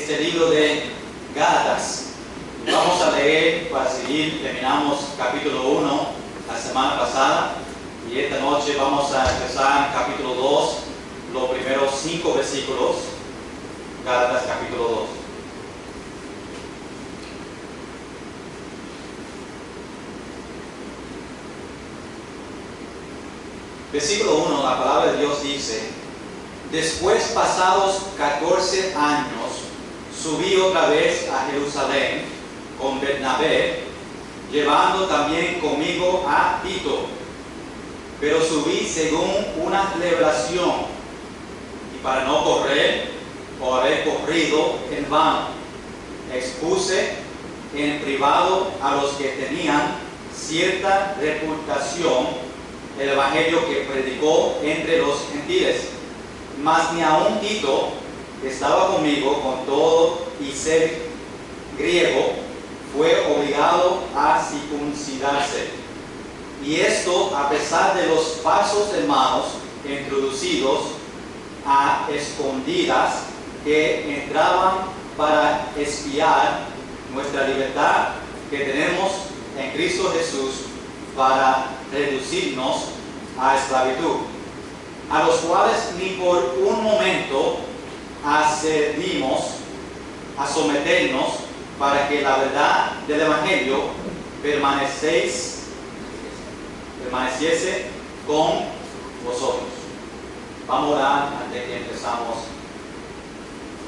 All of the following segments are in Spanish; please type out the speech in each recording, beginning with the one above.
este libro de Gálatas. Vamos a leer para seguir. Terminamos capítulo 1 la semana pasada y esta noche vamos a empezar capítulo 2, los primeros 5 versículos. Gálatas capítulo 2. Versículo 1, la palabra de Dios dice: después, pasados 14 años, subí otra vez a Jerusalén con Bernabé, llevando también conmigo a Tito. Pero subí según una celebración, y para no correr o haber corrido en vano, expuse en privado a los que tenían cierta reputación el evangelio que predicó entre los gentiles. Mas ni aun Tito, que estaba conmigo con todo y ser griego, fue obligado a circuncidarse. Y esto a pesar de los falsos hermanos introducidos a escondidas que entraban para espiar nuestra libertad que tenemos en Cristo Jesús para reducirnos a esclavitud, a los cuales ni por un momento accedimos a someternos, para que la verdad del Evangelio permaneciese con vosotros. Vamos a orar antes que empezamos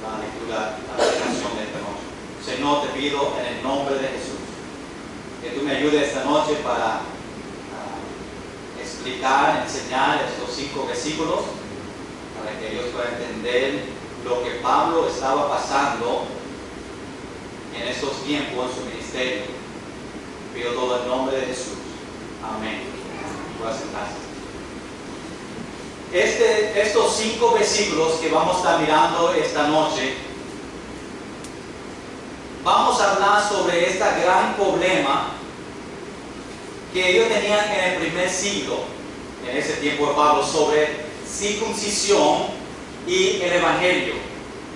la lectura, la predicación de esta noche. Señor, te pido en el nombre de Jesús que tú me ayudes esta noche para explicar, enseñar estos 5 versículos, para que ellos puedan entender lo que Pablo estaba pasando en estos tiempos en su ministerio. Pido todo en nombre de Jesús. Amén. Puedes sentarse. Estos 5 versículos que vamos a estar mirando esta noche, vamos a hablar sobre este gran problema que ellos tenían en el primer siglo, en ese tiempo de Pablo, sobre circuncisión y el evangelio.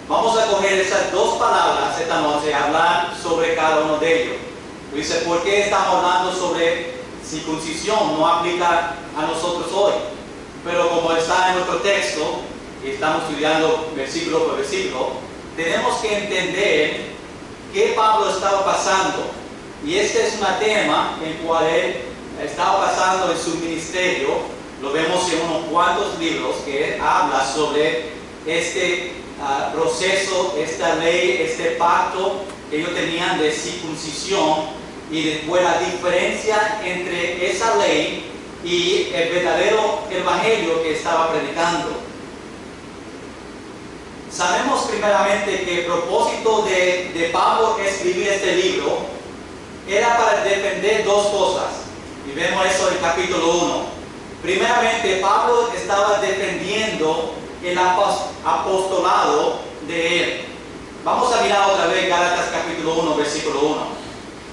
Vamos a coger esas 2 palabras esta noche y hablar sobre cada uno de ellos. Dice, ¿por qué estamos hablando sobre circuncisión? No aplica a nosotros hoy, pero como está en nuestro texto y estamos estudiando versículo por versículo, tenemos que entender qué Pablo estaba pasando. Y este es un tema en el cual él estaba pasando en su ministerio. Lo vemos en unos cuantos libros que él habla sobre este proceso, esta ley, este pacto que ellos tenían de circuncisión, y después la diferencia entre esa ley y el verdadero evangelio que estaba predicando. Sabemos primeramente que el propósito de Pablo escribir este libro era para defender 2 cosas, y vemos eso en capítulo 1. Primeramente, Pablo estaba defendiendo el apostolado de él. Vamos a mirar otra vez Gálatas capítulo 1, versículo 1.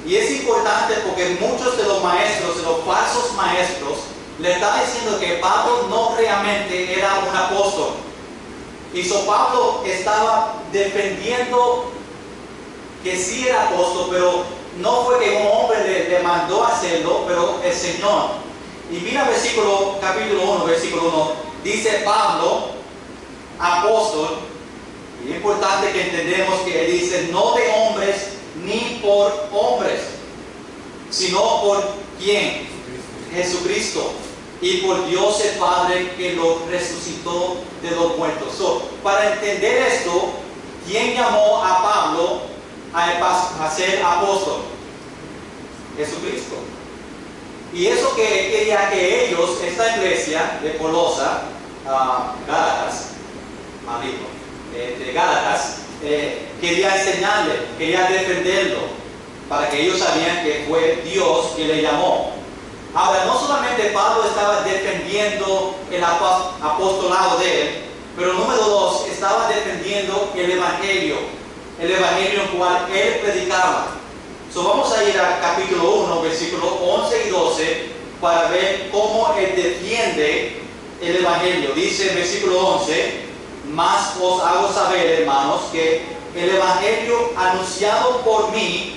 Y es importante porque muchos de los maestros, de los falsos maestros, le están diciendo que Pablo no realmente era un apóstol. Y Pablo estaba defendiendo que sí era apóstol, pero no fue que un hombre le mandó a hacerlo, pero el Señor. Y mira capítulo 1, versículo 1, dice Pablo, apóstol, y es importante que entendamos que él dice, no de hombres ni por hombres, sino por ¿quién? Jesucristo, y por Dios el Padre que lo resucitó de los muertos. Para entender esto, ¿quién llamó a Pablo a ser apóstol? Jesucristo. Y eso que quería que ellos, esta iglesia de Colosa, de Gálatas, quería enseñarle, quería defenderlo, para que ellos sabían que fue Dios quien le llamó. Ahora, no solamente Pablo estaba defendiendo el apostolado de él, pero número 2, estaba defendiendo el evangelio en el cual él predicaba. Vamos a ir a capítulo 1, versículos 11 y 12, para ver cómo él defiende el evangelio. Dice en versículo 11, mas os hago saber, hermanos, hermanos, que el evangelio anunciado por mí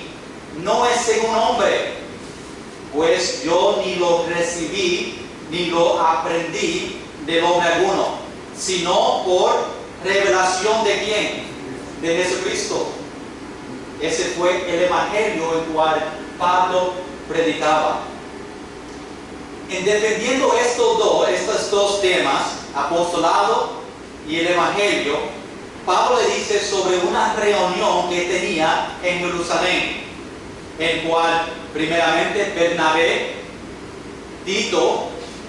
no es según hombre, pues yo ni lo recibí ni lo aprendí del hombre alguno, sino por revelación de ¿quién? De Jesucristo. Ese fue el evangelio el cual Pablo predicaba. En defendiendo estos dos temas, apostolado y el evangelio, Pablo le dice sobre una reunión que tenía en Jerusalén, en cual primeramente Bernabé, Tito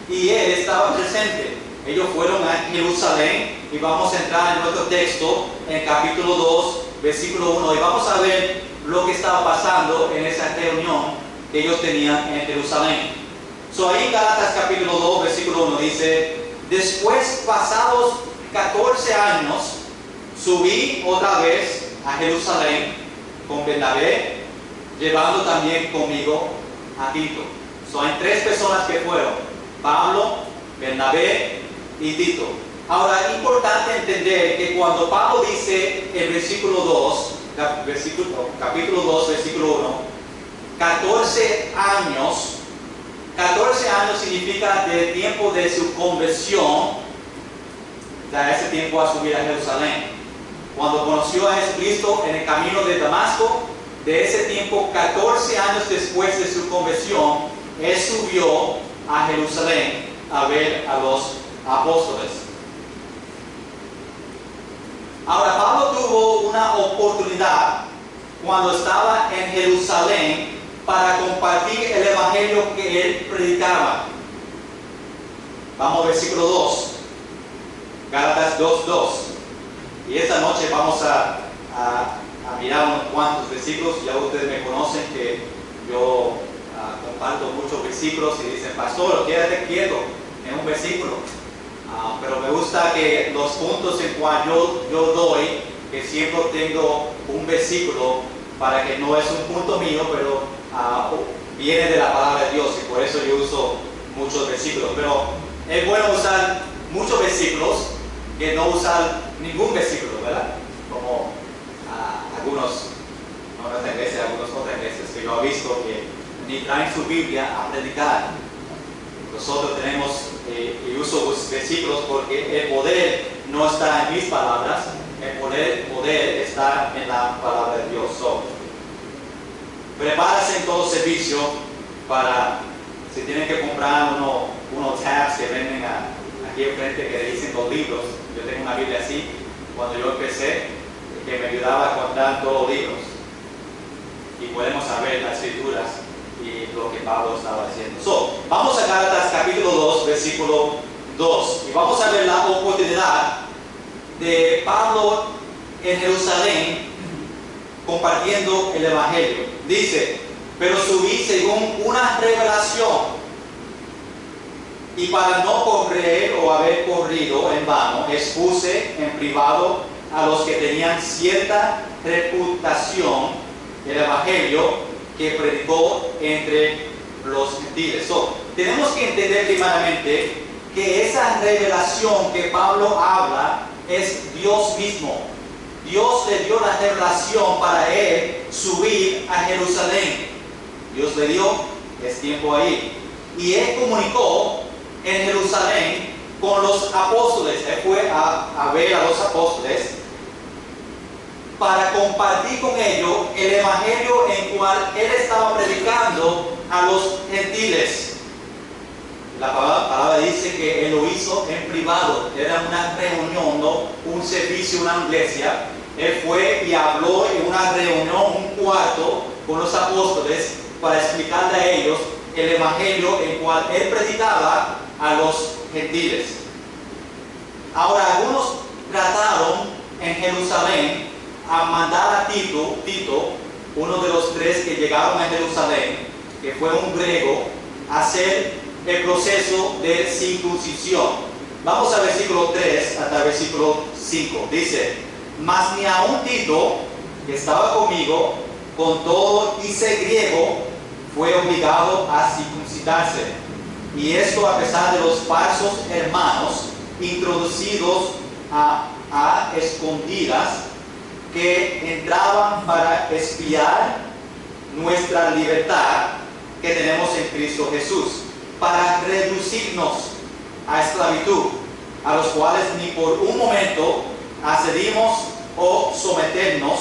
y él estaban presentes. Ellos fueron a Jerusalén y vamos a entrar en nuestro texto en capítulo 2, versículo 1 y vamos a ver lo que estaba pasando en esa reunión que ellos tenían en Jerusalén. Ahí en Gálatas capítulo 2, versículo 1 dice: después, pasados 14 años, subí otra vez a Jerusalén con Bernabé, llevando también conmigo a Tito. Hay 3 personas que fueron: Pablo, Bernabé y Tito. Ahora, es importante entender que cuando Pablo dice en versículo 2, capítulo 2, versículo 1, 14 años significa del tiempo de su conversión, de ese tiempo a subir a Jerusalén. Cuando conoció a Jesucristo en el camino de Damasco, de ese tiempo, 14 años después de su conversión, él subió a Jerusalén a ver a los apóstoles. Ahora, Pablo tuvo una oportunidad cuando estaba en Jerusalén para compartir el evangelio que él predicaba. Vamos al versículo 2, Gálatas 2:2. Y esta noche vamos a mirar unos cuantos versículos. Ya ustedes me conocen que yo comparto muchos versículos y dicen: pastor, quédate quieto en un versículo. Pero me gusta que los puntos en cual yo doy, que siempre tengo un versículo para que no es un punto mío, pero viene de la palabra de Dios, y por eso yo uso muchos versículos. Pero es bueno usar muchos versículos que no usar ningún versículo, ¿verdad? Como algunos, no en esta iglesia, algunas otras iglesias que yo he visto que ni traen su Biblia a predicar. Nosotros tenemos y uso versículos porque el poder no está en mis palabras, el poder está en la palabra de Dios. Prepárase en todo servicio para, si tienen que comprar unos tabs que venden aquí enfrente que dicen los libros. Yo tengo una Biblia así, cuando yo empecé, que me ayudaba a contar todos los libros. Y podemos saber las escrituras y lo que Pablo estaba haciendo. Vamos a Gálatas capítulo 2, versículo 2. Y vamos a ver la oportunidad de Pablo en Jerusalén compartiendo el evangelio. Dice: pero subí según una revelación, y para no correr o haber corrido en vano, expuse en privado a los que tenían cierta reputación el evangelio que predicó entre los gentiles. Tenemos que entender primeramente que esa revelación que Pablo habla es Dios mismo. Dios le dio la revelación para él subir a Jerusalén. Dios le dio, es tiempo ahí. Y él comunicó en Jerusalén con los apóstoles. Él fue a ver a los apóstoles para compartir con ellos el evangelio en cual él estaba predicando a los gentiles. La palabra dice que él lo hizo en privado. Era una reunión, no un servicio, una iglesia. Él fue y habló en una reunión, un cuarto, con los apóstoles para explicarle a ellos el evangelio en cual él predicaba a los gentiles. Ahora, algunos trataron en Jerusalén a mandar a Tito, uno de los 3 que llegaron a Jerusalén, que fue un griego, a hacer el proceso de circuncisión. Vamos al versículo 3 hasta el versículo 5. Dice: mas ni aun Tito, que estaba conmigo, con todo y ser griego, fue obligado a circuncidarse. Y esto a pesar de los falsos hermanos introducidos a escondidas que entraban para espiar nuestra libertad que tenemos en Cristo Jesús, para reducirnos a esclavitud, a los cuales ni por un momento accedimos o someternos,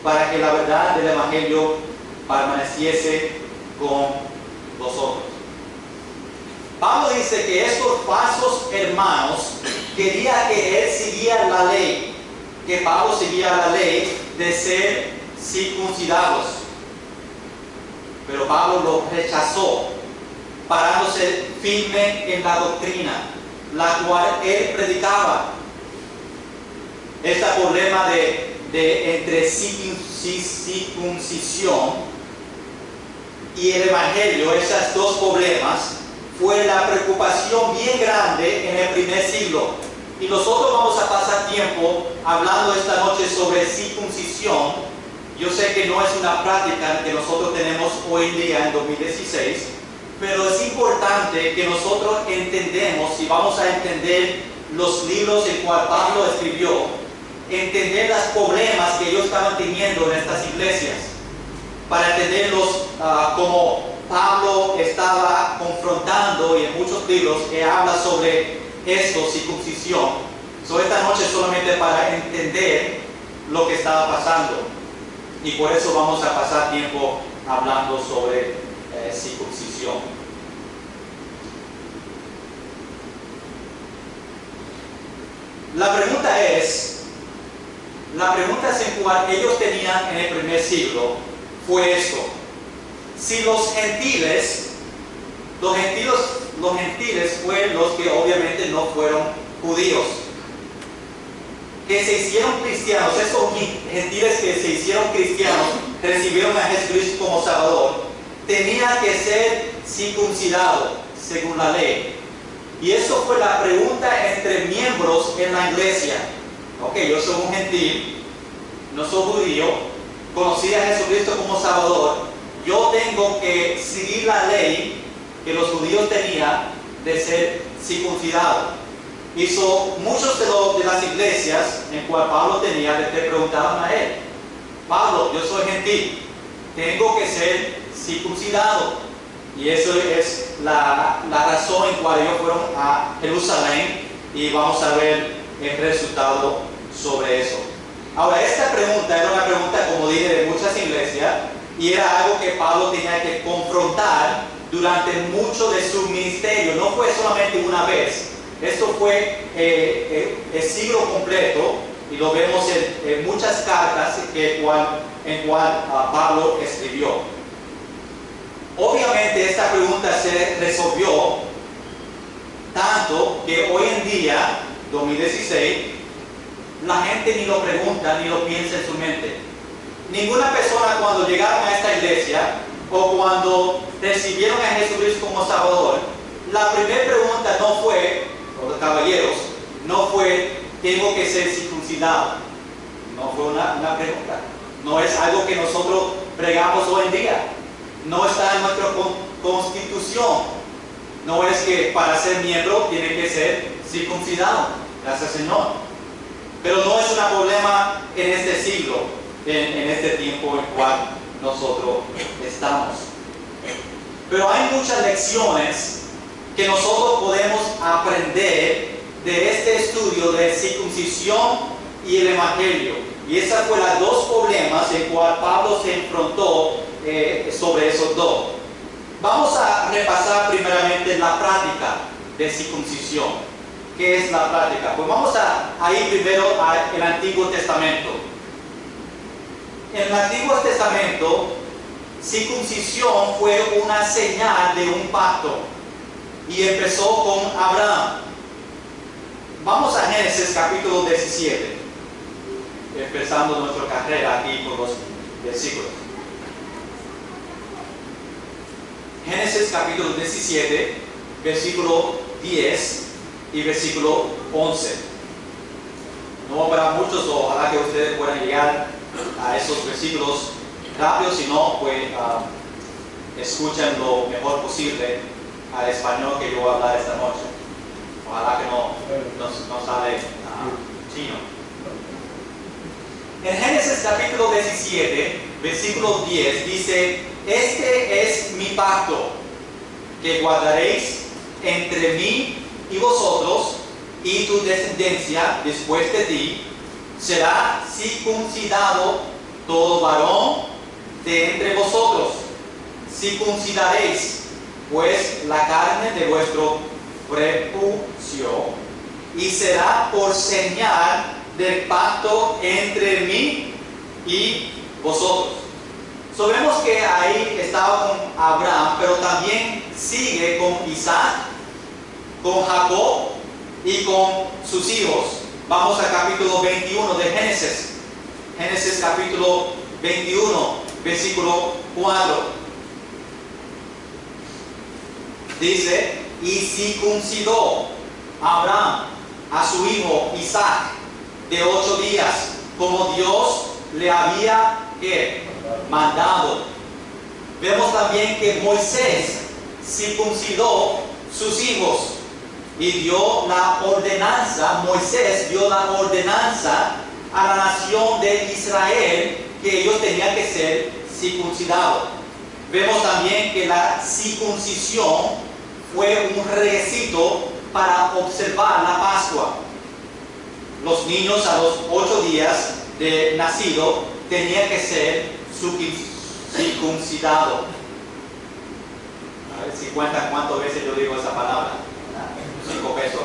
para que la verdad del Evangelio permaneciese con vosotros. Pablo dice que estos falsos hermanos querían que él siguiera la ley, que Pablo siguiera la ley de ser circuncidados. Pero Pablo lo rechazó, parándose firme en la doctrina, la cual él predicaba. Este problema entre circuncisión y el Evangelio, esos dos problemas, fue la preocupación bien grande en el primer siglo. Y nosotros vamos a pasar tiempo hablando esta noche sobre circuncisión. Yo sé que no es una práctica que nosotros tenemos hoy en día en 2016, pero es importante que nosotros entendemos, y vamos a entender los libros en cual Pablo escribió, entender los problemas que ellos estaban teniendo en estas iglesias, para entenderlos como Pablo estaba confrontando, y en muchos libros que habla sobre esto, circuncisión. Esta noche solamente para entender lo que estaba pasando, y por eso vamos a pasar tiempo hablando sobre circuncisión. La pregunta en cual ellos tenían en el primer siglo fue esto: si los gentiles fueron los que obviamente no fueron judíos, que se hicieron cristianos, esos gentiles que se hicieron cristianos, recibieron a Jesucristo como Salvador, tenían que ser circuncidados según la ley. Y eso fue la pregunta entre miembros en la iglesia. Ok, yo soy un gentil, no soy judío, conocí a Jesucristo como Salvador, yo tengo que seguir la ley que los judíos tenían de ser circuncidados. Muchos de las iglesias en cual Pablo tenía, le preguntaban a él: Pablo, yo soy gentil, tengo que ser circuncidado. Y eso es la razón en cual ellos fueron a Jerusalén, y vamos a ver el resultado sobre eso. Ahora, esta pregunta era una pregunta, como dije, de muchas iglesias, y era algo que Pablo tenía que confrontar durante mucho de su ministerio. No fue solamente una vez, esto fue el siglo completo, y lo vemos en muchas cartas en cual Pablo escribió. Obviamente esta pregunta se resolvió tanto que hoy en día, 2016, la gente ni lo pregunta ni lo piensa en su mente. Ninguna persona, cuando llegaron a esta iglesia o cuando recibieron a Jesucristo como Salvador, la primera pregunta no fue, los caballeros, no fue: tengo que ser circuncidado. No fue una pregunta. No es algo que nosotros pregamos hoy en día. No está en nuestra constitución. No es que para ser miembro tiene que ser circuncidado. Gracias, Señor. Pero no es un problema en este siglo, en este tiempo en el cual nosotros estamos. Pero hay muchas lecciones que nosotros podemos aprender de este estudio de circuncisión y el Evangelio. Y esos fueron los dos problemas en cual Pablo se enfrentó sobre esos dos. Vamos a repasar primeramente la práctica de circuncisión. ¿Qué es la práctica? Pues vamos a ir primero al Antiguo Testamento. En el Antiguo Testamento, circuncisión fue una señal de un pacto, y empezó con Abraham. Vamos a Génesis capítulo 17, empezando nuestra carrera aquí con los versículos. Génesis capítulo 17, versículo 10 y versículo 11. No habrá muchos, ojalá que ustedes puedan llegar a esos versículos rápido, si no, pues escuchen lo mejor posible al español que yo voy a hablar esta noche. Ojalá que no sale chino. En Génesis capítulo 17, versículo 10, dice: este es mi pacto que guardaréis entre mí y vosotros, y tu descendencia después de ti, será circuncidado todo varón de entre vosotros. Circuncidaréis pues la carne de vuestro prepucio, y será por señal del pacto entre mí y vosotros. Sabemos que ahí estaba con Abraham, pero también sigue con Isaac, con Jacob y con sus hijos. Vamos al capítulo 21 de Génesis. Génesis capítulo 21, versículo 4. Dice: y circuncidó Abraham a su hijo Isaac de 8 días, como Dios le había mandado. Vemos también que Moisés circuncidó sus hijos y dio la ordenanza. Moisés dio la ordenanza a la nación de Israel que ellos tenían que ser circuncidados. Vemos también que la circuncisión fue un requisito para observar la Pascua. Los niños a los 8 días de nacido tenían que ser circuncidados. A ver si cuentan cuántas veces yo digo esa palabra. 5 pesos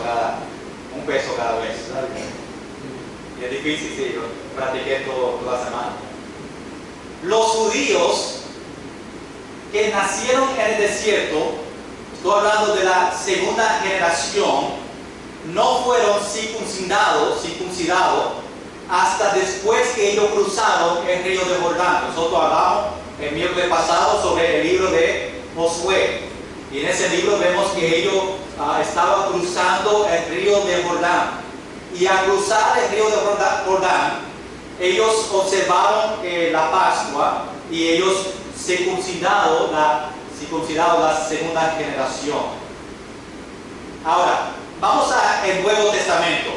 un peso cada vez. Y es difícil, sí, yo practiqué toda la semana. Los judíos que nacieron en el desierto, estoy hablando de la segunda generación, no fueron circuncidados hasta después que ellos cruzaron el río de Jordán. Nosotros hablamos el miércoles pasado sobre el libro de Josué, y en ese libro vemos que ellos estaban cruzando el río de Jordán, y al cruzar el río de Jordán ellos observaron la Pascua, y ellos circuncidaron la segunda generación. Ahora vamos al Nuevo Testamento.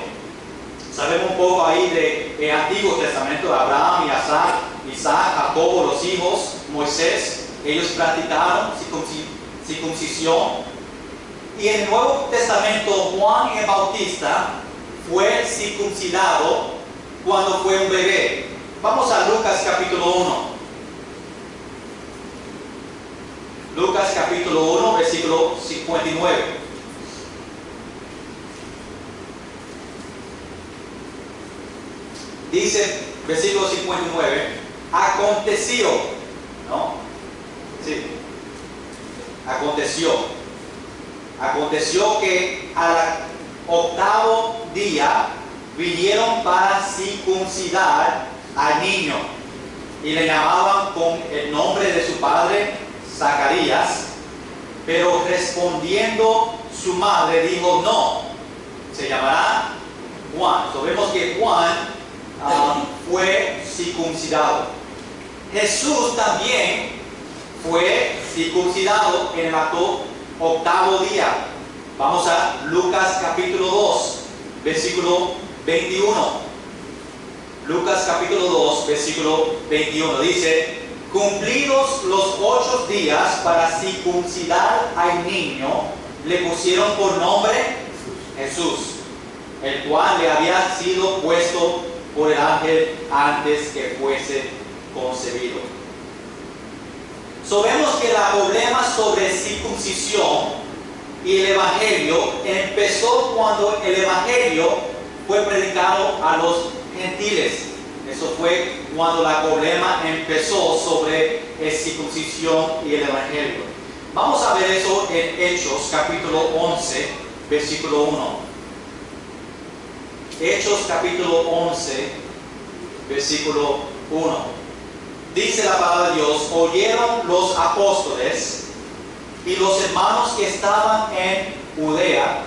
Sabemos un poco ahí del Antiguo Testamento, de Abraham, Isaac, Jacobo, los hijos, Moisés. Ellos practicaron circuncisión. Y en el Nuevo Testamento, Juan el Bautista fue circuncidado cuando fue un bebé. Vamos a Lucas capítulo 1. Lucas capítulo 1, versículo 59. Dice, versículo 59, aconteció, ¿no? Sí. Aconteció que al 8º día vinieron para circuncidar al niño, y le llamaban con el nombre de su padre Zacarías, pero respondiendo su madre dijo: no, se llamará Juan. Sabemos que Juan fue circuncidado. Jesús también fue circuncidado en el 8º día. Vamos a Lucas capítulo 2, versículo 21. Lucas capítulo 2, versículo 21 dice: cumplidos los 8 días para circuncidar al niño, le pusieron por nombre Jesús, el cual le había sido puesto por el ángel antes que fuese concebido. Sabemos que el problema sobre circuncisión y el evangelio empezó cuando el evangelio fue predicado a los gentiles. Eso fue cuando el problema empezó sobre la circuncisión y el evangelio. Vamos a ver eso en Hechos capítulo 11, versículo 1. Hechos capítulo 11, versículo 1. Dice la palabra de Dios: oyeron los apóstoles y los hermanos que estaban en Judea,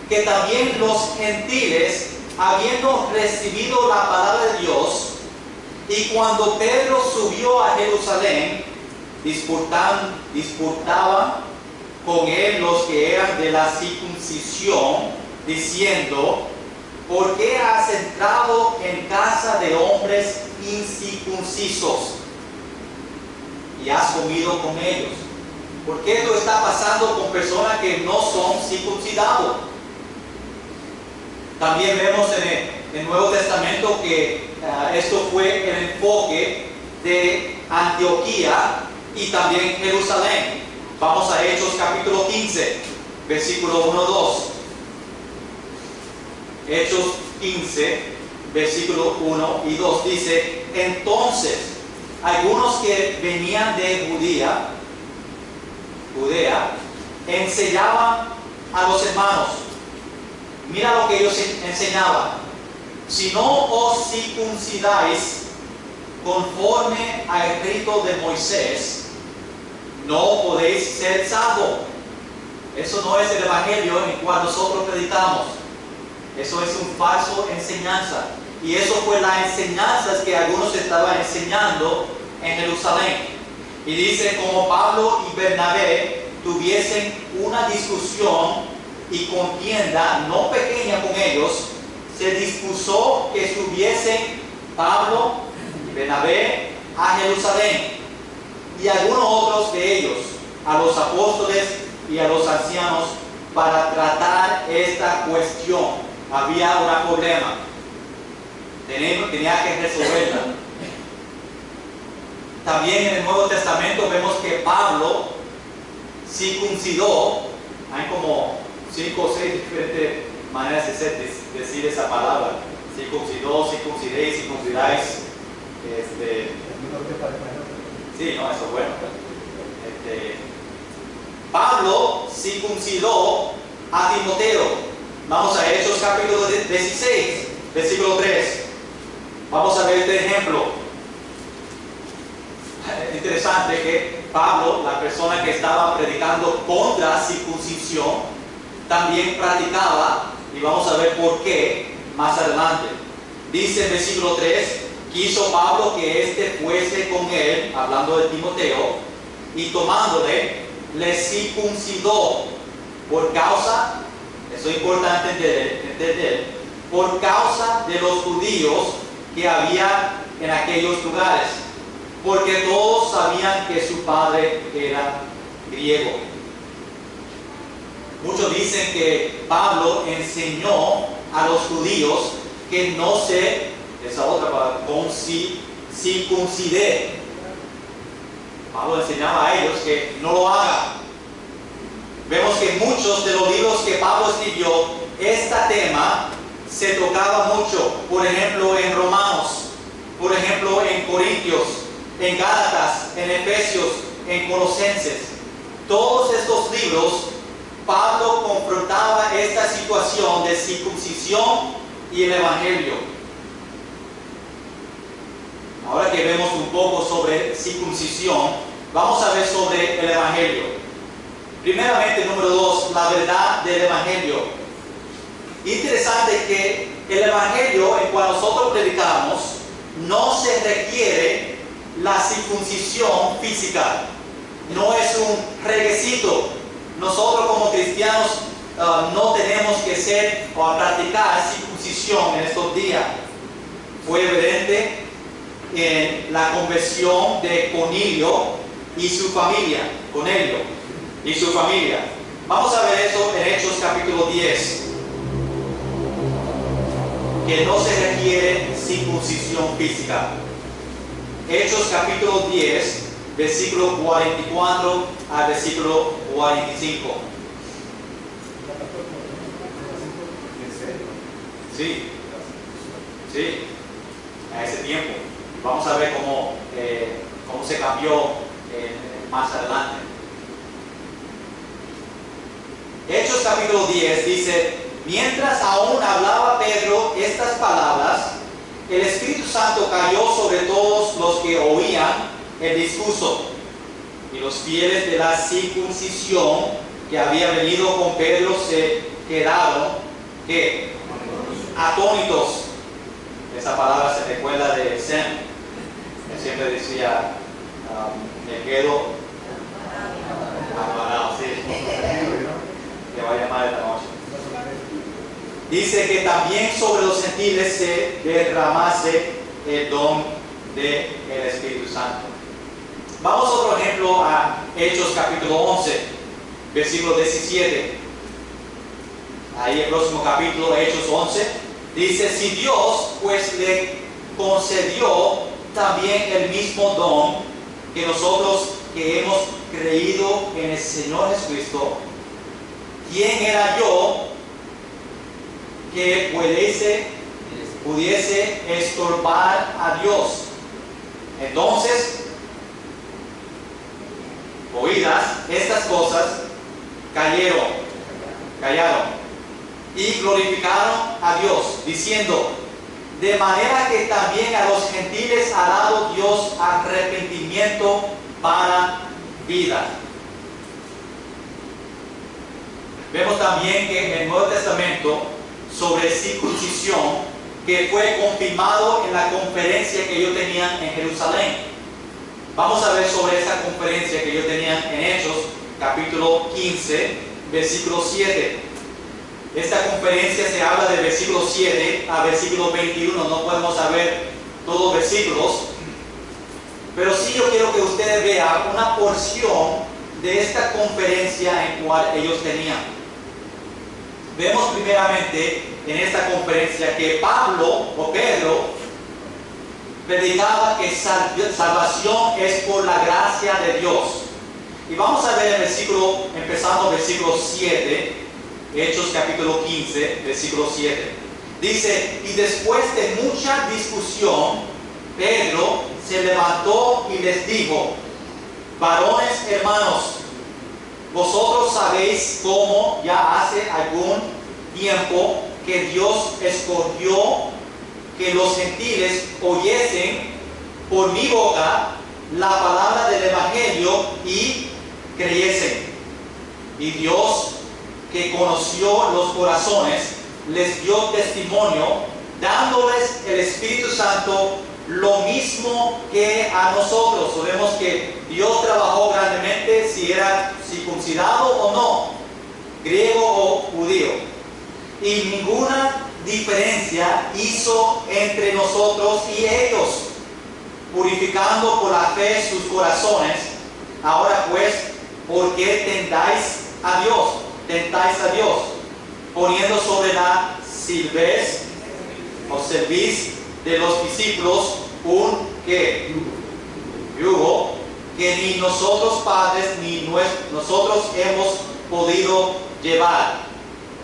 que también los gentiles, habiendo recibido la palabra de Dios, y cuando Pedro subió a Jerusalén, disputaban con él los que eran de la circuncisión, diciendo: ¿por qué has entrado en casa de hombres incircuncisos y has comido con ellos. ¿Por qué esto está pasando con personas que no son circuncidados? También vemos en el Nuevo Testamento que esto fue el enfoque de Antioquía y también Jerusalén. Vamos a Hechos capítulo 15, versículo 1-2. Hechos 15, versículo 1 y 2 dice: entonces algunos que venían de Judea enseñaban a los hermanos. Mira lo que ellos enseñaban: si no os circuncidáis conforme al rito de Moisés, no podéis ser salvos. Eso no es el evangelio en el cual nosotros predicamos. Eso es un falso enseñanza. Y eso fue la enseñanza que algunos estaban enseñando en Jerusalén. Y dice, como Pablo y Bernabé tuviesen una discusión y contienda no pequeña con ellos, se dispuso que subiesen Pablo y Bernabé a Jerusalén, y algunos otros de ellos a los apóstoles y a los ancianos, para tratar esta cuestión. Había un problema, tenía que resolverla. También en el Nuevo Testamento vemos que Pablo circuncidó. Hay como 5 o 6 diferentes maneras de decir esa palabra: circuncidó, circuncidéis, circuncidáis. Sí, no, eso es bueno. Pablo circuncidó a Timoteo. Vamos a Hechos capítulo 16, versículo 3. Vamos a ver este ejemplo. Es interesante que Pablo, la persona que estaba predicando contra circuncisión, también practicaba, y vamos a ver por qué más adelante. Dice en versículo 3: quiso Pablo que éste fuese con él, hablando de Timoteo, y tomándole, le circuncidó por causa, eso es importante entender, por causa de los judíos que había en aquellos lugares, porque todos sabían que su padre era griego. Muchos dicen que Pablo enseñó a los judíos que no se, esa otra palabra, circuncide. Pablo enseñaba a ellos que no lo hagan. Vemos que muchos de los libros que Pablo escribió, este tema se tocaba mucho. Por ejemplo, en Romanos, por ejemplo, en Corintios, en Gálatas, en Efesios, en Colosenses. Todos estos libros, Pablo confrontaba esta situación de circuncisión y el evangelio. Ahora que vemos un poco sobre circuncisión, vamos a ver sobre el evangelio. Primeramente, número 2, la verdad del evangelio. Interesante que el evangelio, en cual nosotros predicamos, no se requiere la circuncisión física. No es un requisito. Nosotros como cristianos no tenemos que ser o practicar circuncisión en estos días. Fue evidente en la conversión de Cornelio y su familia. Cornelio y su familia. Vamos a ver eso en Hechos capítulo 10. Que no se requiere circuncisión física. Hechos capítulo 10, versículo 44 al versículo 45. Sí, sí, a ese tiempo. Vamos a ver cómo se cambió más adelante. Hechos capítulo 10 dice: mientras aún hablaba Pedro estas palabras, el Espíritu Santo cayó sobre todos los que oían el discurso. Y los fieles de la circuncisión que había venido con Pedro se quedaron, ¿qué? Atónitos. Esa palabra se recuerda de Sem. Él siempre decía, me quedo amarado, sí. Que va a llamar esta noche. Dice que también sobre los gentiles se derramase el don del Espíritu Santo. Vamos a otro ejemplo a Hechos capítulo 11, versículo 17. Ahí el próximo capítulo, Hechos 11, dice: si Dios pues le concedió también el mismo don que nosotros que hemos creído en el Señor Jesucristo, ¿quién era yo que pudiese estorbar a Dios? Entonces, oídas estas cosas, callaron y glorificaron a Dios, diciendo: de manera que también a los gentiles ha dado Dios arrepentimiento para vida. Vemos también que en el Nuevo Testamento sobre circuncisión, que fue confirmado en la conferencia que ellos tenían en Jerusalén. Vamos a ver sobre esa conferencia que ellos tenían en Hechos capítulo 15, versículo 7. Esta conferencia se habla de versículo 7 a versículo 21. No podemos saber todos los versículos, pero sí yo quiero que ustedes vean una porción de esta conferencia en cual ellos tenían. Vemos primeramente en esta conferencia que Pablo o Pedro predicaba que salvación es por la gracia de Dios. Y vamos a ver el versículo, empezando versículo 7, Hechos capítulo 15, versículo 7. Dice: y después de mucha discusión, Pedro se levantó y les dijo: varones hermanos, vosotros sabéis cómo ya hace algún tiempo que Dios escogió que los gentiles oyesen por mi boca la palabra del Evangelio y creyesen. Y Dios, que conoció los corazones, les dio testimonio, dándoles el Espíritu Santo lo mismo que a nosotros. Sabemos que Dios trabajó grandemente si era circuncidado o no, griego o judío, y ninguna diferencia hizo entre nosotros y ellos, purificando por la fe sus corazones. Ahora pues, ¿por qué tentáis a Dios, poniendo sobre la cerviz de los discípulos un yugo que ni nosotros padres ni nosotros hemos podido llevar?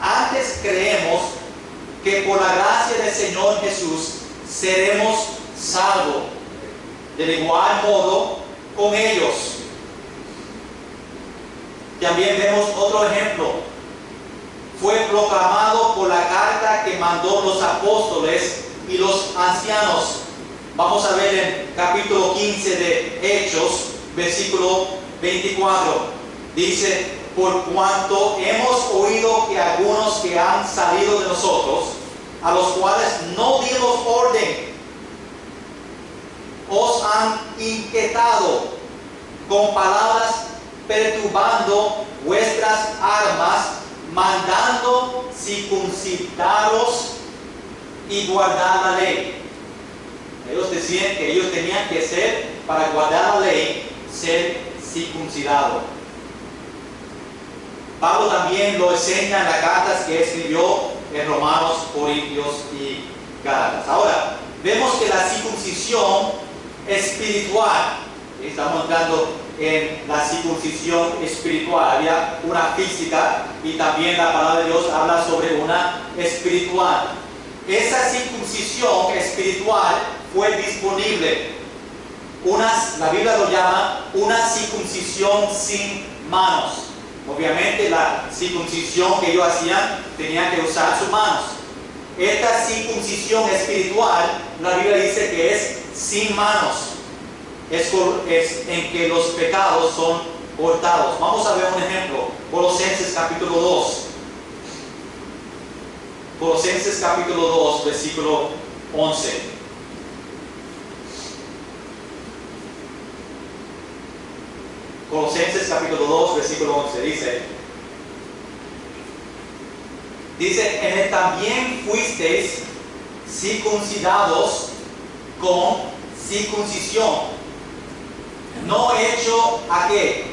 Antes creemos que por la gracia del Señor Jesús seremos salvos, del igual modo con ellos. También vemos otro ejemplo. Fue proclamado por la carta que mandó los apóstoles y los ancianos. Vamos a ver en capítulo 15 de Hechos, versículo 24. Dice: por cuanto hemos oído que algunos que han salido de nosotros, a los cuales no dimos orden, os han inquietado con palabras, perturbando vuestras almas, mandando circuncidaros y guardar la ley. Ellos decían que ellos tenían que ser, para guardar la ley, ser circuncidados. Pablo también lo enseña en las cartas que escribió en Romanos, Corintios y Gálatas. Ahora, vemos que la circuncisión espiritual, estamos entrando en la circuncisión espiritual, había una física y también la palabra de Dios habla sobre una espiritual. Esa circuncisión espiritual fue disponible. La Biblia lo llama una circuncisión sin manos. Obviamente la circuncisión que ellos hacían tenían que usar sus manos. Esta circuncisión espiritual, la Biblia dice que es sin manos. Es en que los pecados son cortados. Vamos a ver un ejemplo. Colosenses capítulo 2. Colosenses capítulo 2, versículo 11. Colosenses capítulo 2, versículo 11 dice: en él también fuisteis circuncidados con circuncisión, no hecho ¿a qué?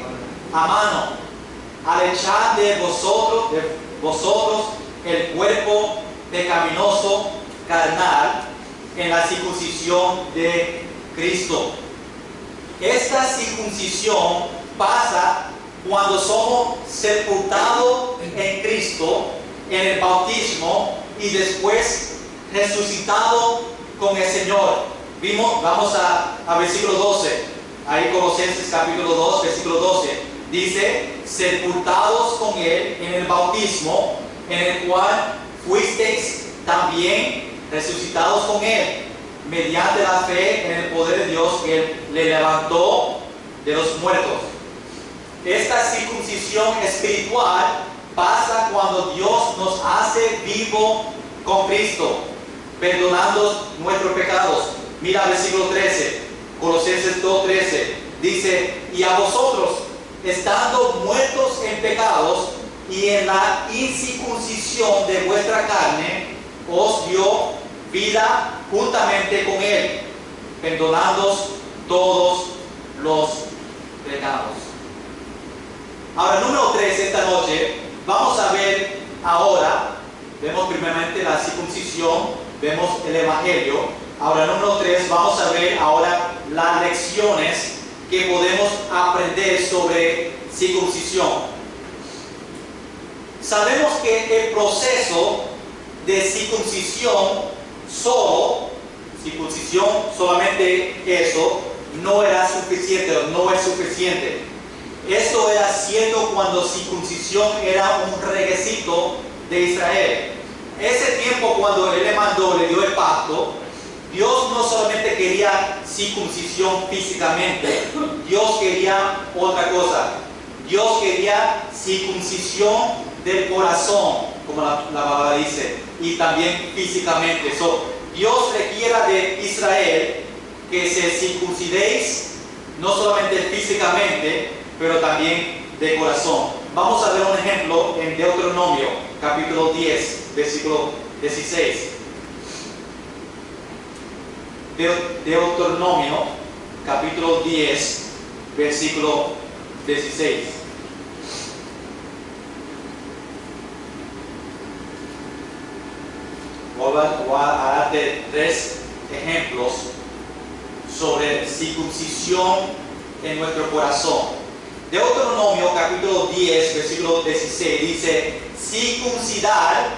A mano, al echar de vosotros el cuerpo pecaminoso carnal en la circuncisión de Cristo. Esta circuncisión pasa cuando somos sepultados en Cristo en el bautismo y después resucitados con el Señor. Vamos a versículo 12, ahí Colosenses capítulo 2, versículo 12. Dice, sepultados con Él en el bautismo, en el cual fuisteis también resucitados con Él, mediante la fe en el poder de Dios que Él le levantó de los muertos. Esta circuncisión espiritual pasa cuando Dios nos hace vivo con Cristo, perdonando nuestros pecados. Mira versículo 13, Colosenses 2:13, dice, y a vosotros, estando muertos en pecados y en la incircuncisión de vuestra carne, os dio vida juntamente con Él, perdonándoos todos los pecados. Ahora, número 3, esta noche, vamos a ver ahora, vemos primeramente la circuncisión, vemos el Evangelio. Ahora, número 3, vamos a ver ahora las lecciones que podemos aprender sobre circuncisión. Sabemos que el proceso de circuncisión solamente eso, no era suficiente, no es suficiente. Esto era cierto cuando circuncisión era un requisito de Israel. Ese tiempo cuando Él le mandó, le dio el pacto, Dios no solamente quería circuncisión físicamente, Dios quería otra cosa. Dios quería circuncisión del corazón, como la palabra dice, y también físicamente. Dios requiere de Israel que se circuncidéis, no solamente físicamente, pero también de corazón. Vamos a ver un ejemplo en Deuteronomio, capítulo 10, versículo 16. Deuteronomio, capítulo 10, versículo 16. Voy a darte 3 ejemplos sobre circuncisión en nuestro corazón. Deuteronomio capítulo 10, versículo 16 dice, circuncidar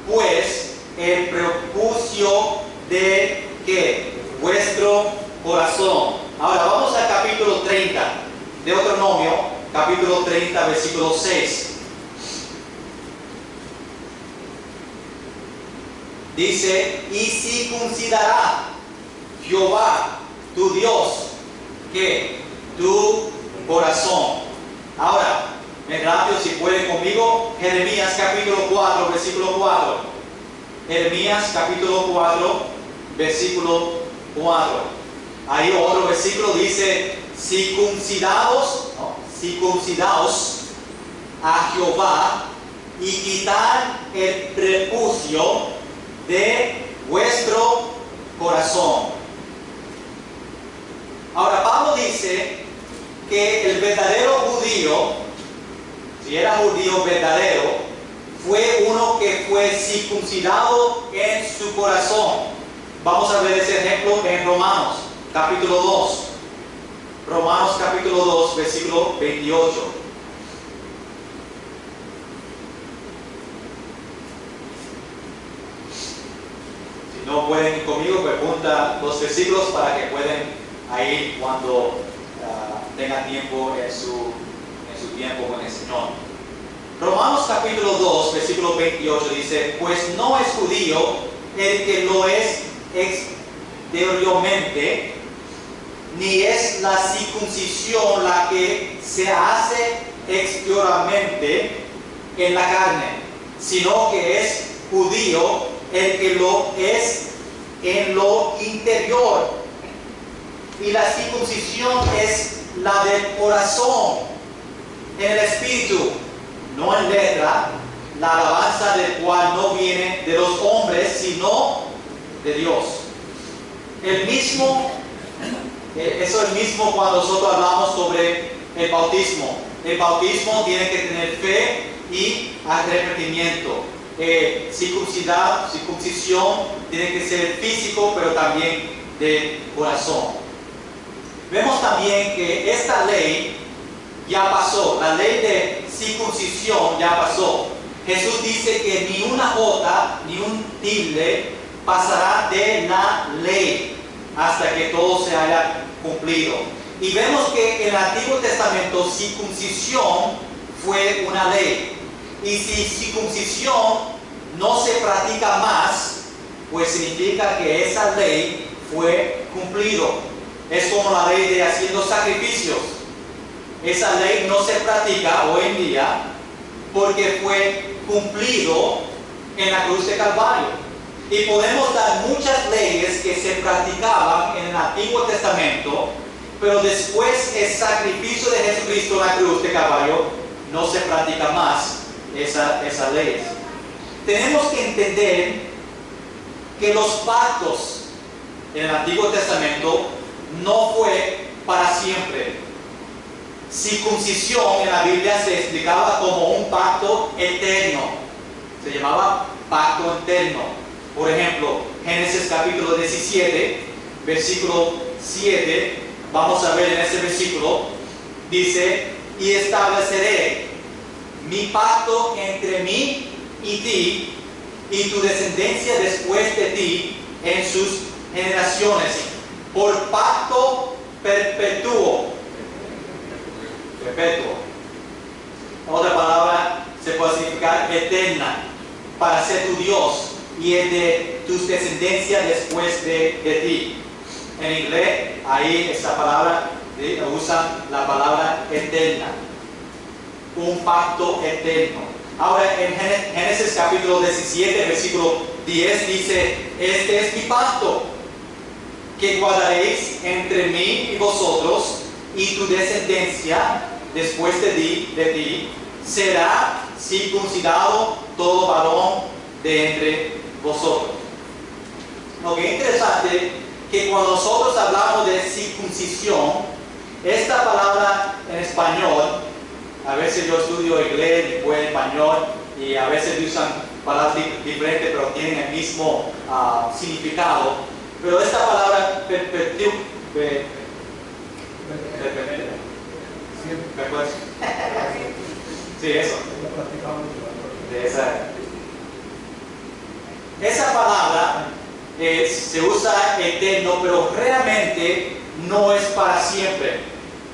pues el prepucio de ¿qué? Vuestro corazón. Ahora vamos al capítulo 30, Deuteronomio capítulo 30, versículo 6. Dice, y circuncidará Jehová tu Dios que tu corazón. Ahora, me rápido si pueden conmigo, Jeremías capítulo 4, versículo 4. Jeremías capítulo 4, versículo 4. Ahí otro versículo dice, circuncidaos a Jehová y quitar el prepucio de vuestro corazón. Ahora Pablo dice que el verdadero judío, si era judío verdadero, fue uno que fue circuncidado en su corazón. Vamos a ver ese ejemplo en Romanos capítulo 2. Romanos capítulo 2, versículo 28. Si no pueden ir conmigo, pues apunta los versículos para que puedan ir cuando tengan tiempo en su tiempo con el Señor. Romanos capítulo 2, versículo 28 dice, pues no es judío el que lo es exteriormente, ni es la circuncisión la que se hace exteriormente en la carne, sino que es judío el que lo es en lo interior. Y la circuncisión es la del corazón, en el espíritu, no en letra, la alabanza del cual no viene de los hombres, sino de Dios. Eso es el mismo cuando nosotros hablamos sobre el bautismo. El bautismo tiene que tener fe y arrepentimiento. Circuncisión tiene que ser físico, pero también de corazón. Vemos también que esta ley ya pasó. La ley de circuncisión ya pasó. Jesús dice que ni una jota ni un tilde pasará de la ley hasta que todo se haya cumplido. Y vemos que en el Antiguo Testamento circuncisión fue una ley. Y si circuncisión no se practica más, pues significa que esa ley fue cumplido. Es como la ley de haciendo sacrificios. Esa ley no se practica hoy en día porque fue cumplido en la cruz de Calvario. Y podemos dar muchas leyes que se practicaban en el Antiguo Testamento, pero después el sacrificio de Jesucristo en la cruz de Calvario no se practica más esas leyes. Tenemos que entender que los pactos en el Antiguo Testamento no fue para siempre. Circuncisión en la Biblia se explicaba como un pacto eterno. Se llamaba pacto eterno. Por ejemplo, Génesis capítulo 17, versículo 7, vamos a ver en ese versículo, dice: y estableceré mi pacto entre mí y ti, y tu descendencia después de ti en sus generaciones, por pacto perpetuo. Perpetuo. Otra palabra se puede significar eterna, para ser tu Dios y el de tus descendencias después de ti. En inglés, ahí esa palabra usa la palabra eterna. Un pacto eterno. Ahora en Génesis capítulo 17, versículo 10 dice: este es mi pacto que guardaréis entre mí y vosotros, y tu descendencia después de ti será circuncidado todo varón de entre vosotros. Lo que es interesante que cuando nosotros hablamos de circuncisión, esta palabra en español, a veces yo estudio inglés y después español, y a veces usan palabras diferentes pero tienen el mismo significado. Pero esta palabra sí, eso. Esa palabra se usa eterno, pero realmente no es para siempre.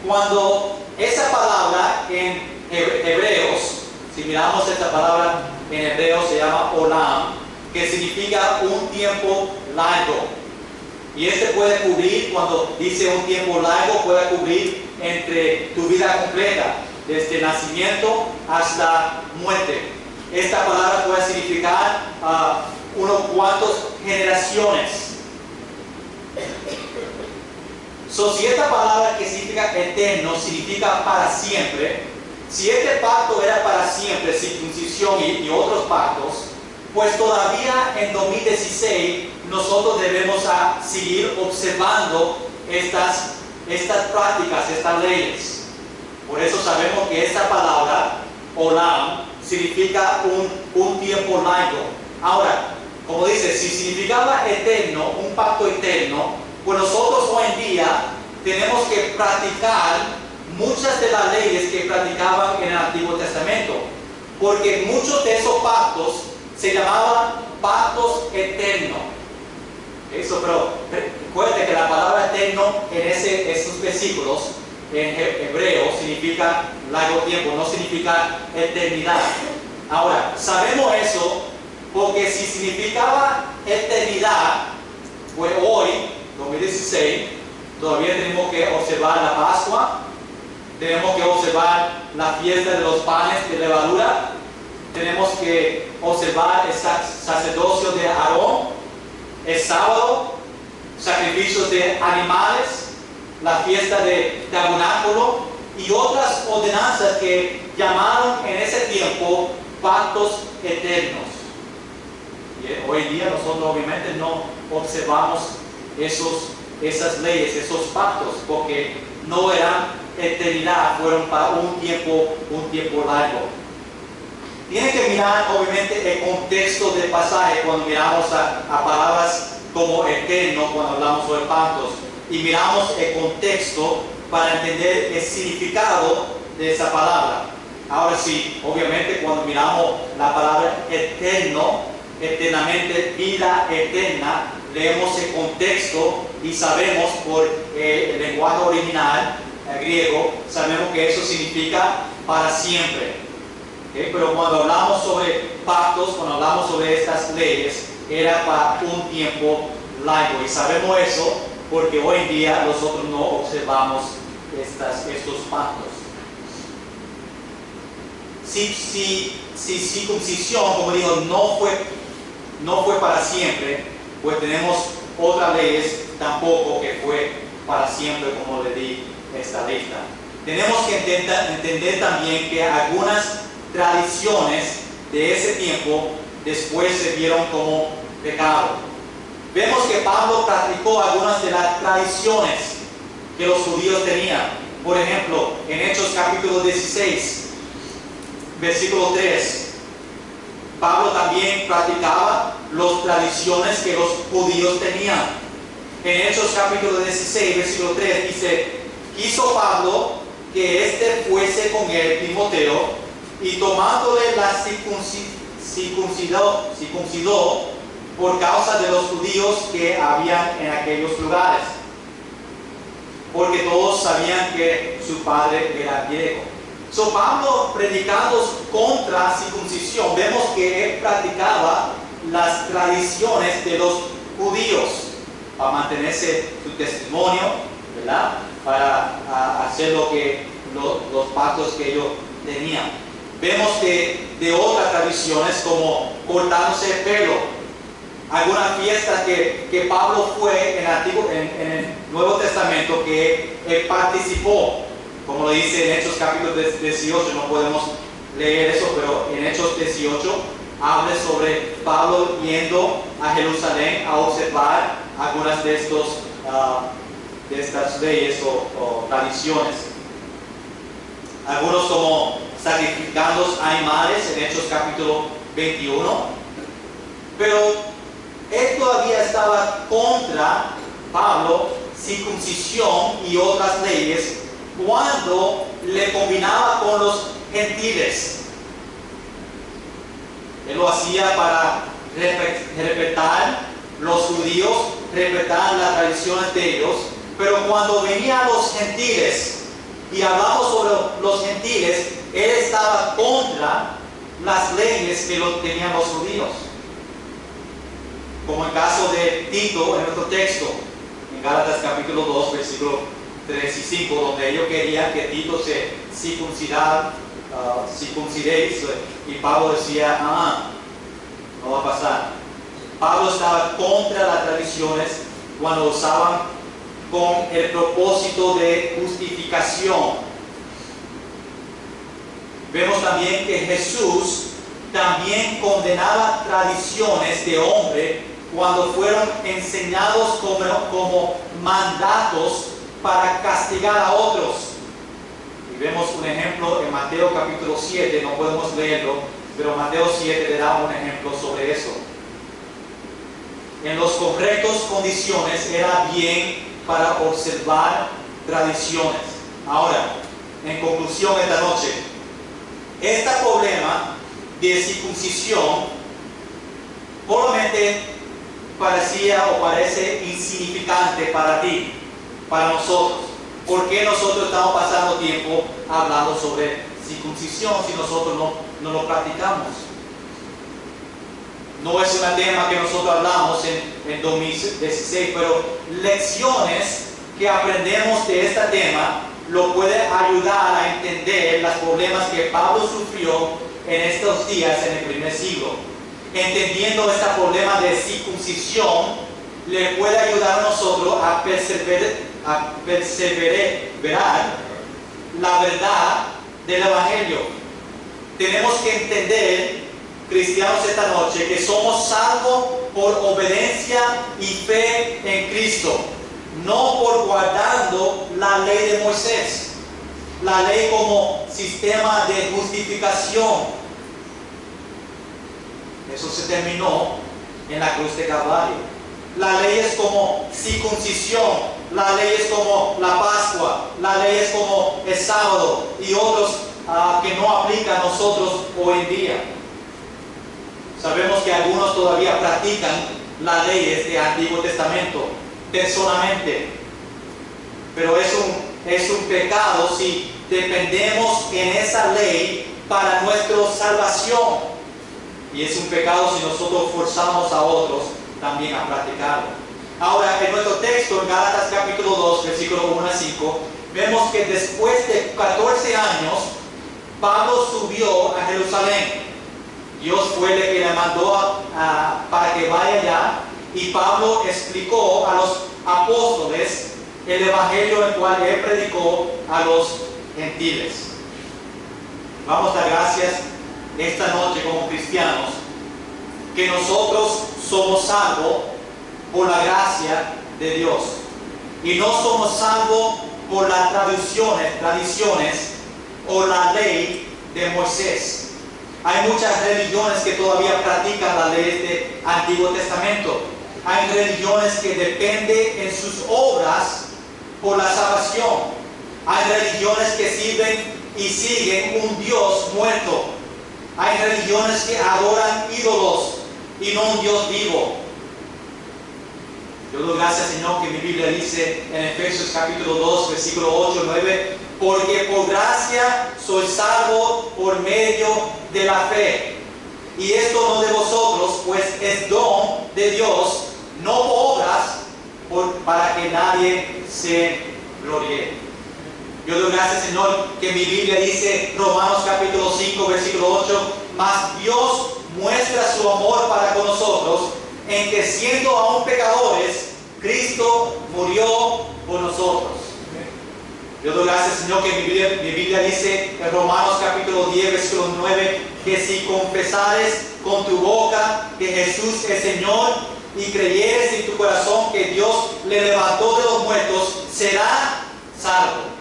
Cuando esa palabra en Hebreos, si miramos esta palabra en hebreo, se llama olam, que significa un tiempo largo. Y este puede cubrir, cuando dice un tiempo largo, puede cubrir entre tu vida completa, desde nacimiento hasta muerte. Esta palabra puede significar unos cuantos generaciones. Si esta palabra que significa eterno significa para siempre, si este pacto era para siempre, circuncisión y otros pactos, pues todavía en 2016 nosotros debemos seguir observando estas prácticas, estas leyes. Por eso sabemos que esta palabra, olam, significa un tiempo largo. Ahora, como dice, si significaba eterno, un pacto eterno, pues nosotros hoy en día tenemos que practicar muchas de las leyes que practicaban en el Antiguo Testamento, porque muchos de esos pactos se llamaban pactos eternos. Eso, pero recuerde que la palabra eterno en esos versículos en hebreo significa largo tiempo, no significa eternidad. Ahora, sabemos eso porque si significaba eternidad, pues hoy, 2016, todavía tenemos que observar la Pascua, tenemos que observar la fiesta de los panes de levadura, tenemos que observar el sacerdocio de Aarón, el sábado, sacrificios de animales, la fiesta de tabernáculo y otras ordenanzas que llamaron en ese tiempo pactos eternos. Y hoy día nosotros obviamente no observamos esas leyes, esos pactos, porque no eran eternidad, fueron para un tiempo largo. Tiene que mirar obviamente el contexto del pasaje cuando miramos a palabras como eterno, cuando hablamos sobre pactos, y miramos el contexto para entender el significado de esa palabra. Ahora sí, obviamente cuando miramos la palabra eterno, eternamente, vida eterna, leemos el contexto y sabemos por el lenguaje original griego, sabemos que eso significa para siempre. ¿Okay? Pero cuando hablamos sobre pactos, cuando hablamos sobre estas leyes, era para un tiempo largo. Y sabemos eso porque hoy en día nosotros no observamos estos pactos. Si circuncisión, como digo, no fue para siempre, pues tenemos otras leyes tampoco que fue para siempre, como le di esta lista. Tenemos que entender también que algunas tradiciones de ese tiempo después se vieron como pecado. Vemos que Pablo practicó algunas de las tradiciones que los judíos tenían. Por ejemplo, en Hechos capítulo 16, versículo 3, Pablo también practicaba las tradiciones que los judíos tenían. En Hechos capítulo 16, versículo 3 dice: quiso Pablo que éste fuese con él, Timoteo, y tomándole la circuncidó por causa de los judíos que habían en aquellos lugares, porque todos sabían que su padre era griego. Pablo, predicando contra circuncisión, vemos que él practicaba las tradiciones de los judíos para mantenerse su testimonio, ¿verdad? Para hacer los pactos que ellos tenían. Vemos que de otras tradiciones como cortándose el pelo, algunas fiestas que Pablo fue en el Nuevo Testamento que él participó, como lo dice en Hechos capítulo 18, no podemos leer eso, pero en Hechos 18 habla sobre Pablo yendo a Jerusalén a observar algunas de estas leyes o tradiciones. Algunos como sacrificando animales en Hechos capítulo 21, pero él todavía estaba contra Pablo, circuncisión y otras leyes, cuando le combinaba con los gentiles. Él lo hacía para respetar los judíos, respetar las tradiciones de ellos, pero cuando venían los gentiles y hablamos sobre los gentiles, él estaba contra las leyes que tenían los judíos. Como el caso de Tito en nuestro texto, en Gálatas capítulo 2, versículo 3 y 5, donde ellos querían que Tito se circuncideis, y Pablo decía: no va a pasar. Pablo estaba contra las tradiciones cuando usaban con el propósito de justificación. Vemos también que Jesús también condenaba tradiciones de hombre cuando fueron enseñados como mandatos para castigar a otros. Y vemos un ejemplo en Mateo capítulo 7, no podemos leerlo, pero Mateo 7 le da un ejemplo sobre eso. En las correctas condiciones era bien para observar tradiciones. Ahora, en conclusión esta noche, este problema de circuncisión probablemente parecía o parece insignificante para ti, para nosotros. ¿Por qué nosotros estamos pasando tiempo hablando sobre circuncisión si nosotros no lo practicamos? No es un tema que nosotros hablamos en 2016, pero lecciones que aprendemos de este tema lo puede ayudar a entender los problemas que Pablo sufrió en estos días en el primer siglo. Entendiendo este problema de circuncisión, le puede ayudar a nosotros a perseverar la verdad del Evangelio. Tenemos que entender, cristianos, esta noche, que somos salvos por obediencia y fe en Cristo, no por guardando la ley de Moisés. La ley como sistema de justificación. Eso se terminó en la cruz de Calvario. La ley es como circuncisión, la ley es como la Pascua, la ley es como el sábado y otros que no aplican a nosotros hoy en día. Sabemos que algunos todavía practican las leyes del Antiguo Testamento personalmente, pero es un pecado si dependemos en esa ley para nuestra salvación. Y es un pecado si nosotros forzamos a otros también a practicarlo. Ahora, en nuestro texto, en Gálatas capítulo 2, versículo 1 a 5, vemos que después de 14 años, Pablo subió a Jerusalén. Dios fue el que le mandó para que vaya allá, y Pablo explicó a los apóstoles el evangelio el cual él predicó a los gentiles. Vamos a dar gracias esta noche como cristianos que nosotros somos salvos por la gracia de Dios y no somos salvos por las tradiciones o la ley de Moisés. Hay muchas religiones que todavía practican la ley del Antiguo Testamento. Hay religiones que dependen en sus obras por la salvación. Hay religiones que sirven y siguen un Dios muerto. Hay religiones que adoran ídolos y no un Dios vivo. Yo doy gracias, Señor, que mi Biblia dice en Efesios capítulo 2, versículo 8 y 9, porque por gracia soy salvo por medio de la fe. Y esto no de vosotros, pues es don de Dios, no obras, para que nadie se gloríe. Yo doy gracias, Señor, que mi Biblia dice, Romanos capítulo 5, versículo 8, mas Dios muestra su amor para con nosotros, en que siendo aún pecadores, Cristo murió por nosotros. Yo doy gracias, Señor, que mi Biblia dice en Romanos capítulo 10, versículo 9, que si confesares con tu boca que Jesús es Señor y creyeres en tu corazón que Dios le levantó de los muertos, serás salvo.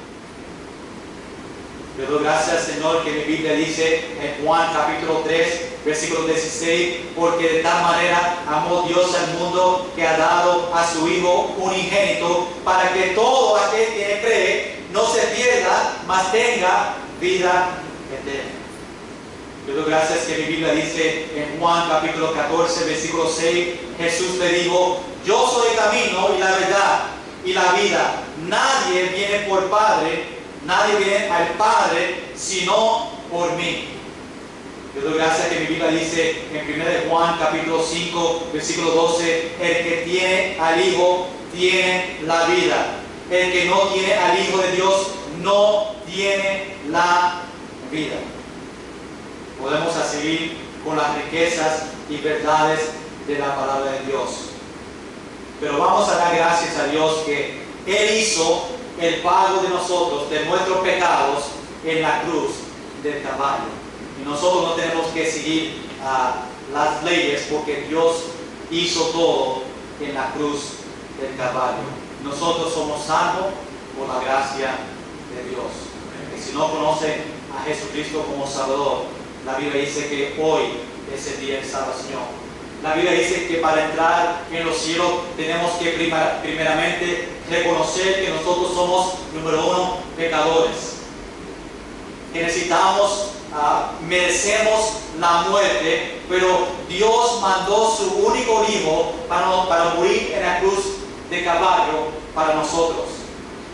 Yo doy gracias, Señor, que mi Biblia dice en Juan capítulo 3, versículo 16, porque de tal manera amó Dios al mundo que ha dado a su Hijo unigénito, para que todo aquel que cree no se pierda, mas tenga vida eterna. Yo doy gracias que mi Biblia dice en Juan capítulo 14, versículo 6, Jesús le dijo, yo soy el camino y la verdad y la vida. Nadie viene al Padre sino por mí. Yo doy gracias que mi Biblia dice en 1 de Juan capítulo 5 versículo 12, el que tiene al Hijo tiene la vida. El que no tiene al Hijo de Dios no tiene la vida. Podemos seguir con las riquezas y verdades de la palabra de Dios. Pero vamos a dar gracias a Dios que Él hizo el pago de nosotros, de nuestros pecados, en la cruz del Calvario. Y nosotros no tenemos que seguir las leyes porque Dios hizo todo en la cruz del Calvario. Nosotros somos salvos por la gracia de Dios. Y si no conocen a Jesucristo como Salvador, la Biblia dice que hoy es el día de salvación. La Biblia dice que para entrar en los cielos tenemos que primeramente reconocer que nosotros somos, número uno, pecadores. Que merecemos la muerte, pero Dios mandó su único Hijo para morir en la cruz de Calvario para nosotros.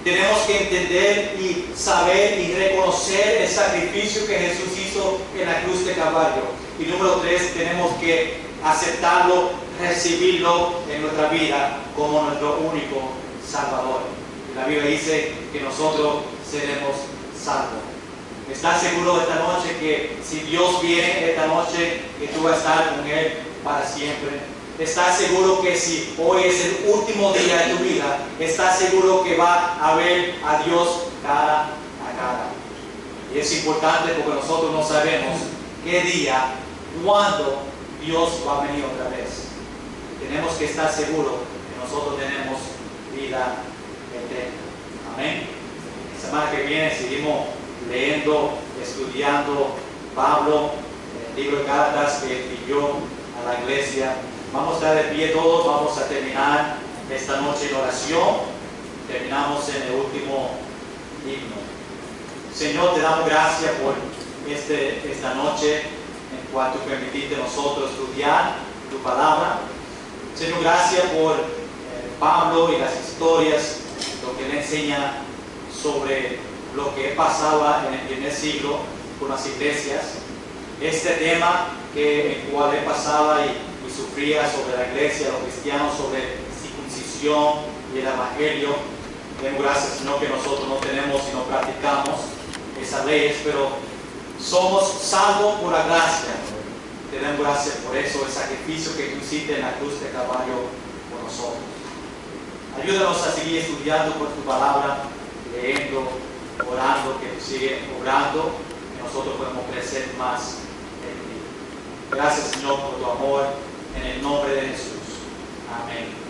Tenemos que entender y saber y reconocer el sacrificio que Jesús hizo en la cruz de Calvario. Y número 3, tenemos que aceptarlo, recibirlo en nuestra vida como nuestro único Salvador. Y la Biblia dice que nosotros seremos salvos. ¿Estás seguro esta noche que si Dios viene esta noche, que tú vas a estar con Él para siempre? ¿Estás seguro que si hoy es el último día de tu vida, estás seguro que va a ver a Dios cara a cara? Y es importante porque nosotros no sabemos qué día, cuándo Dios va a venir otra vez. tenemos que estar seguros que nosotros tenemos vida eterna. Amén. La semana que viene seguimos leyendo, estudiando Pablo, el libro de Gálatas que escribió a la iglesia. Vamos a estar de pie todos, vamos a terminar esta noche en oración. Terminamos en el último himno. Señor, te damos gracias por esta noche en cual tú permitiste a nosotros estudiar tu palabra. Señor, gracias por Pablo y las historias, lo que le enseña sobre lo que pasaba en el primer siglo con las iglesias. Este tema el cual él pasaba y sufría sobre la iglesia, los cristianos, sobre circuncisión y el evangelio. Demos gracias, Señor, que nosotros no tenemos y no practicamos esas leyes, pero somos salvos por la gracia. Te damos gracias por eso, el sacrificio que tú hiciste en la cruz de Calvario por nosotros. Ayúdanos a seguir estudiando por tu palabra, leyendo, orando, que tú sigues obrando, que nosotros podemos crecer más en ti. Gracias, Señor, por tu amor, en el nombre de Jesús. Amén.